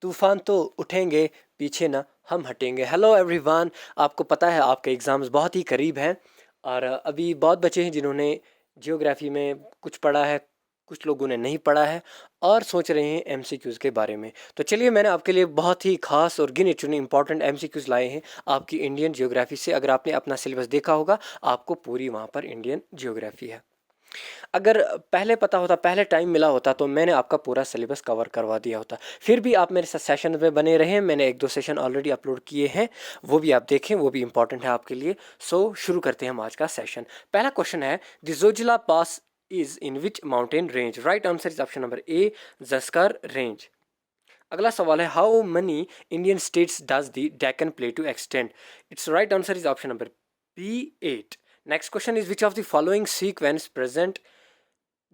तूफान तो उठेंगे, पीछे ना हम हटेंगे। हेलो एवरीवन, आपको पता है आपके एग्ज़ाम्स बहुत ही करीब हैं और अभी बहुत बच्चे हैं जिन्होंने जियोग्राफी में कुछ पढ़ा है, कुछ लोगों ने नहीं पढ़ा है और सोच रहे हैं एमसीक्यूज़ के बारे में। तो चलिए मैंने आपके लिए बहुत ही खास और गिने चुने इंपॉर्टेंट एमसीक्यूज़ लाए हैं आपकी इंडियन जियोग्राफी से। अगर आपने अपना सिलेबस देखा होगा, आपको पूरी वहाँ पर इंडियन जियोग्राफी है। अगर पहले पता होता, पहले टाइम मिला होता तो मैंने आपका पूरा सिलेबस कवर करवा दिया होता। फिर भी आप मेरे साथ सेशन में बने रहें, मैंने एक दो सेशन ऑलरेडी अपलोड किए हैं, वो भी आप देखें, वो भी इंपॉर्टेंट है आपके लिए। सो शुरू करते हैं हम आज का सेशन। पहला क्वेश्चन है, the Zojila pass is in which mountain range? Right answer is option number A, Zanskar range. अगला सवाल है, how many Indian states does the Deccan plateau extend? It's right answer is option number B, 8। Next question is, which of the following sequence present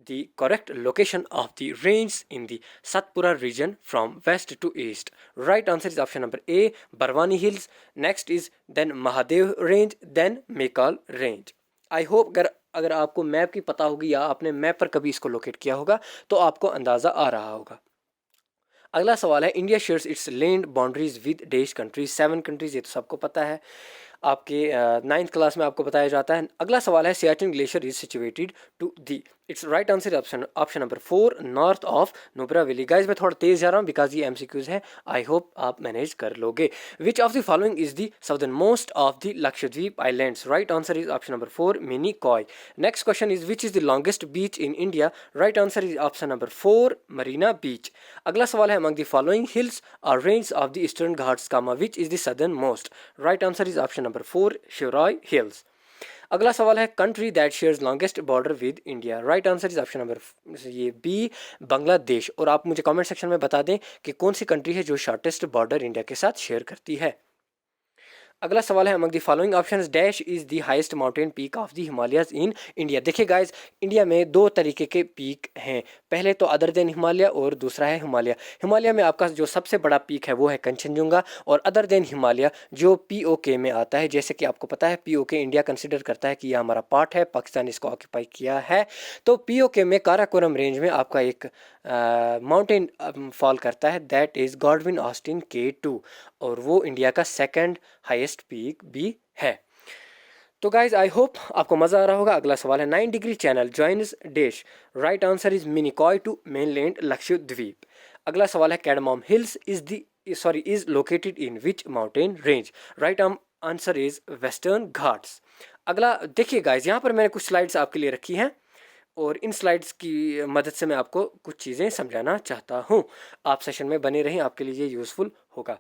the correct location of the range in the Satpura region from west to east? Right answer is option number A, Barwani Hills. Next is then Mahadev Range, then Mekal Range. I hope अगर आपको map की पता होगी या आपने map पर कभी इसको लोकेट किया होगा तो आपको अंदाज़ा आ रहा होगा। अगला सवाल है, India shares it's land boundaries with देश कंट्रीज? 7 कंट्रीज, ये तो सबको पता है, आपके 9th क्लास में आपको बताया जाता है। अगला सवाल है, Siachen glacier is situated to the? It's right answer option number 4, north of Nubra valley. Guys मैं थोड़ा तेज जा रहा हूँ बिकॉज ये एमसीक्यूज है, आई होप आप मैनेज कर लोगे। Which of the following is the southernmost of the Lakshadweep islands? Right answer is option number 4, Minicoy. Next question is, which is the longest beach in India? Right answer is option number 4, Marina beach. अगला सवाल है, among the following hills और range of the Eastern Ghats comma which is the southernmost? Right answer is option number 4, Shevaroy hills. अगला सवाल है, country that shares longest border with India? Right answer is option number ये B, Bangladesh. और आप मुझे comment section में बता दें कि कौन सी कंट्री है जो शॉर्टेस्ट बॉर्डर इंडिया के साथ शेयर करती है। अगला सवाल है, among the following options dash is the highest mountain peak of the Himalayas in India? देखिए गाइस, इंडिया में दो तरीके के पीक हैं, पहले तो अदर देन हिमालय और दूसरा है हिमालय। हिमालय में आपका जो सबसे बड़ा पीक है वो है कंचनजुंगा, और अदर देन हिमालय जो पीओके में आता है, जैसे कि आपको पता है पीओके इंडिया कंसिडर करता है कि यह हमारा पार्ट है, पाकिस्तान इसको ऑक्यूपाई किया है। तो पीओके में काराकोरम रेंज में आपका एक माउंटेन फॉल करता है, that is Godwin Austen K2, और वो इंडिया का सेकंड हाईएस्ट पीक भी है। तो गाइज आई होप आपको मजा आ रहा होगा। अगला सवाल है, 9 degree channel joins dash? Right answer is Minicoy to mainland Lakshadweep. अगला सवाल है, cardamom hills is located in which mountain range? Right answer is Western Ghats. अगला देखिए गाइज, यहाँ पर मैंने कुछ स्लाइड्स आपके लिए रखी हैं और इन स्लाइड्स की मदद से मैं आपको कुछ चीज़ें समझाना चाहता हूँ। आप सेशन में बने रहें, आपके लिए ये यूज़फुल होगा।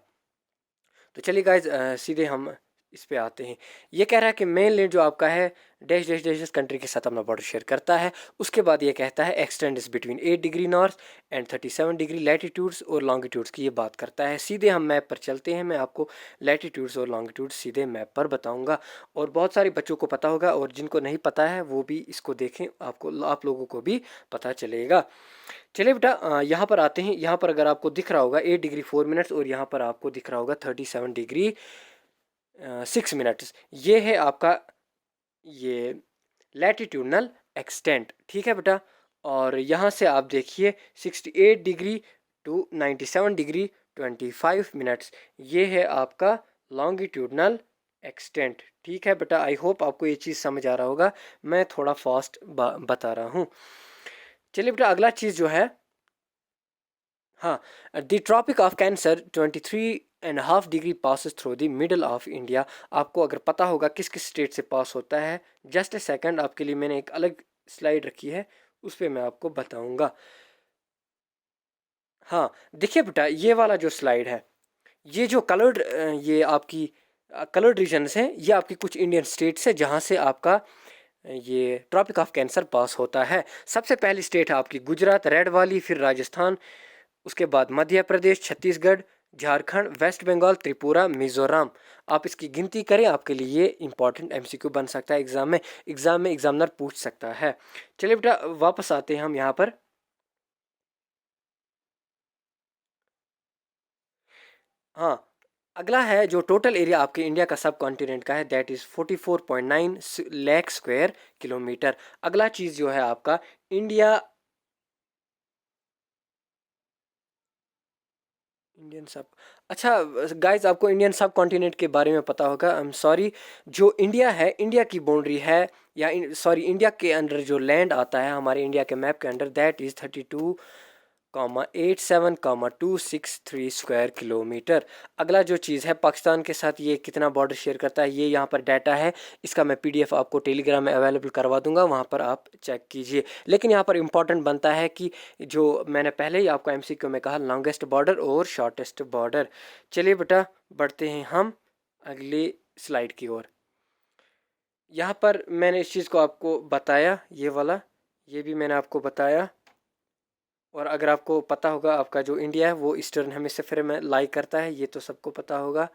तो चलिए गाइज सीधे हम इस पे आते हैं। ये कह रहा है कि मेन लैंड जो आपका है डैश डैश डैश कंट्री के साथ अपना बॉर्डर शेयर करता है। उसके बाद ये कहता है x tends between 8 degree north and 37 degree latitudes और लॉन्गिट्यूड्स की ये बात करता है। सीधे हम मैप पर चलते हैं, मैं आपको लैटिट्यूड्स और लॉन्गिट्यूड्स सीधे मैप पर बताऊंगा और बहुत सारे बच्चों को पता होगा, और जिनको नहीं पता है वो भी इसको देखें, आप लोगों को भी पता चलेगा। चलिए बेटा यहाँ पर आते हैं। यहाँ पर अगर आपको दिख रहा होगा 8 डिग्री 4 मिनट्स और यहाँ पर आपको दिख रहा होगा 37 डिग्री 6 मिनट्स, ये है आपका ये लैटिट्यूडनल एक्सटेंट, ठीक है बेटा। और यहाँ से आप देखिए 68 डिग्री टू 97 डिग्री 25 मिनट्स, ये है आपका लॉन्गिट्यूडनल एक्सटेंट, ठीक है बेटा। आई होप आपको ये चीज़ समझ आ रहा होगा, मैं थोड़ा फास्ट बता रहा हूँ। चलिए बेटा अगला चीज़ जो है, हाँ, the tropic of cancer 23.5 degree passes through the middle of India. आपको अगर पता होगा किस किस स्टेट से पास होता है, जस्ट ए सेकंड, आपके लिए मैंने एक अलग स्लाइड रखी है, उस पर मैं आपको बताऊंगा। हाँ देखिए बेटा, ये वाला जो स्लाइड है, ये जो कलर्ड ये आपकी कलर्ड रीजन्स हैं, ये आपकी कुछ इंडियन स्टेट्स है जहाँ से आपका ये ट्रॉपिक ऑफ कैंसर पास होता है। सबसे पहली स्टेट है आपकी गुजरात, रेड वाली, फिर राजस्थान, उसके बाद मध्य प्रदेश, छत्तीसगढ़, झारखंड, वेस्ट बंगाल, त्रिपुरा, मिजोरम। आप इसकी गिनती करें, आपके लिए ये इंपॉर्टेंट एमसीक्यू बन सकता है, एग्जाम में एग्जामिनर पूछ सकता है। चलिए बेटा वापस आते हैं हम यहाँ पर। हाँ, अगला है जो टोटल एरिया आपके इंडिया का सब कॉन्टिनेंट का है, that is 44.9 lakh square kilometre. अगला चीज जो है आपका इंडिया, इंडियन सब, अच्छा गाइस, आपको इंडियन सब कॉन्टिनेंट के बारे में पता होगा। आई एम सॉरी, जो इंडिया है, इंडिया की बाउंड्री है, या सॉरी इंडिया के अंदर जो लैंड आता है हमारे इंडिया के मैप के अंदर, दैट इज़ 32,87,263 स्क्वायर किलोमीटर। अगला जो चीज़ है, पाकिस्तान के साथ ये कितना बॉर्डर शेयर करता है, ये यहाँ पर डाटा है। इसका मैं पीडीएफ आपको टेलीग्राम में अवेलेबल करवा दूंगा, वहाँ पर आप चेक कीजिए। लेकिन यहाँ पर इंपॉर्टेंट बनता है कि जो मैंने पहले ही आपको एमसीक्यू में कहा, लॉन्गेस्ट बॉर्डर और शॉर्टेस्ट बॉर्डर। चलिए बेटा, बढ़ते हैं हम अगली स्लाइड की ओर। यहाँ पर मैंने इस चीज़ को आपको बताया, ये वाला, ये भी मैंने आपको बताया। और अगर आपको पता होगा, आपका जो इंडिया है वो ईस्टर्न हेमिस्फीयर में लाई करता है, ये तो सबको पता होगा।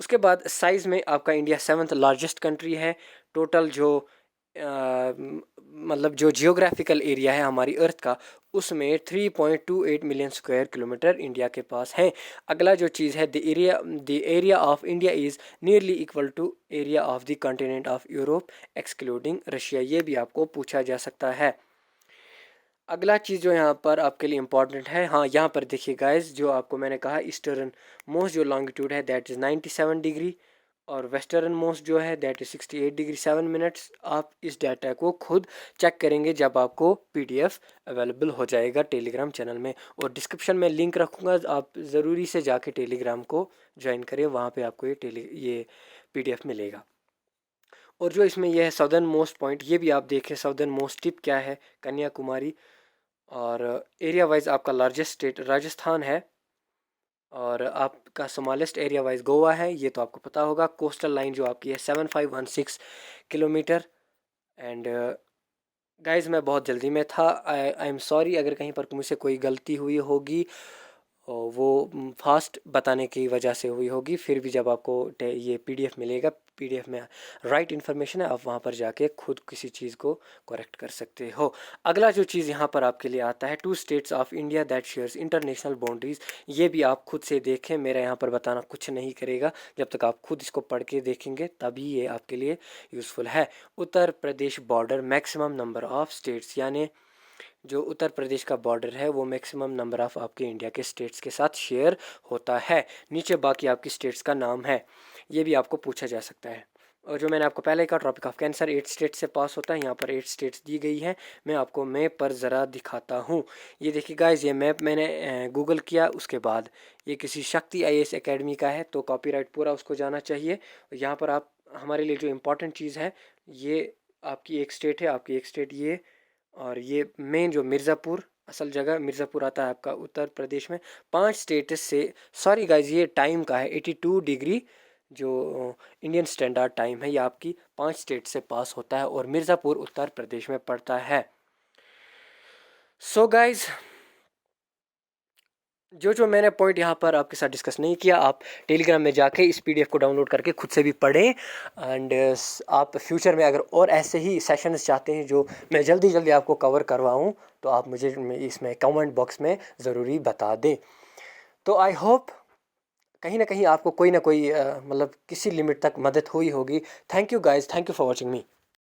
उसके बाद साइज़ में आपका इंडिया 7th लार्जेस्ट कंट्री है। टोटल जो मतलब जो जियोग्राफिकल एरिया है हमारी अर्थ का, उसमें 3.28 मिलियन स्क्वायर किलोमीटर इंडिया के पास है। अगला जो चीज़ है, the area of India is nearly equal to area of the continent of Europe excluding Russia, ये भी आपको पूछा जा सकता है। अगला चीज़ जो यहाँ पर आपके लिए इम्पॉर्टेंट है, हाँ यहाँ पर देखिए गाइस, जो आपको मैंने कहा ईस्टर्न मोस्ट जो लॉन्गिट्यूड है दैट इज़ 97 डिग्री, और वेस्टर्न मोस्ट जो है दैट इज़ 68 डिग्री 7 मिनट्स। आप इस डाटा को खुद चेक करेंगे जब आपको पीडीएफ अवेलेबल हो जाएगा टेलीग्राम चैनल में, और डिस्क्रिप्शन में लिंक रखूँगा, आप ज़रूरी से जाके टेलीग्राम को ज्वाइन करें, वहाँ पर आपको ये पीडीएफ मिलेगा। और जो इसमें यह है साउदर्न मोस्ट पॉइंट, ये भी आप देखें साउदर्न मोस्ट टिप क्या है, कन्याकुमारी। और एरिया वाइज आपका लार्जेस्ट स्टेट राजस्थान है, और आपका स्मॉलेस्ट एरिया वाइज गोवा है, ये तो आपको पता होगा। कोस्टल लाइन जो आपकी है 7516 किलोमीटर। एंड गाइस, मैं बहुत जल्दी में था, आई एम सॉरी अगर कहीं पर मुझसे कोई गलती हुई होगी, और वो फास्ट बताने की वजह से हुई होगी। फिर भी जब आपको ये पीडीएफ मिलेगा, पीडीएफ में राइट इन्फॉर्मेशन है, आप वहाँ पर जाके खुद किसी चीज़ को करेक्ट कर सकते हो। अगला जो चीज़ यहाँ पर आपके लिए आता है, 2 states of India that shares international boundaries, ये भी आप खुद से देखें, मेरा यहाँ पर बताना कुछ नहीं करेगा, जब तक आप खुद इसको पढ़ के देखेंगे तभी ये आपके लिए यूज़फुल है। Uttar Pradesh border maximum number of states, यानी जो उत्तर प्रदेश का बॉर्डर है वो मैक्सिमम नंबर ऑफ आपके इंडिया के स्टेट्स के साथ शेयर होता है। नीचे बाकी आपकी स्टेट्स का नाम है, ये भी आपको पूछा जा सकता है। और जो मैंने आपको पहले कहा, ट्रॉपिक ऑफ कैंसर 8 स्टेट से पास होता है, यहाँ पर 8 स्टेट्स दी गई है। मैं आपको मैप पर ज़रा दिखाता हूँ। ये देखिए गाइस, ये मैप मैंने गूगल किया, उसके बाद ये किसी शक्ति IAS एकेडमी का है, तो कॉपीराइट पूरा उसको जाना चाहिए। यहाँ पर आप, हमारे लिए जो इम्पोर्टेंट चीज़ है, ये आपकी एक स्टेट है, आपकी एक स्टेट ये, और ये मेन जो मिर्ज़ापुर, असल जगह मिर्ज़ापुर आता है आपका उत्तर प्रदेश में। 5 स्टेट्स से, सॉरी गाइज, ये टाइम का है 82 डिग्री, जो इंडियन स्टैंडर्ड टाइम है, ये आपकी 5 स्टेट से पास होता है, और मिर्ज़ापुर उत्तर प्रदेश में पड़ता है। सो गाइज, जो मैंने पॉइंट यहाँ पर आपके साथ डिस्कस नहीं किया, आप टेलीग्राम में जाके इस पीडीएफ को डाउनलोड करके खुद से भी पढ़ें। एंड आप फ्यूचर में अगर और ऐसे ही सेशंस चाहते हैं जो मैं जल्दी आपको कवर करवाऊँ, तो आप मुझे इसमें कमेंट बॉक्स में ज़रूरी बता दें। तो आई होप कहीं ना कहीं आपको कोई ना कोई मतलब किसी लिमिट तक मदद हुई होगी। Thank you guys, thank you for watching me.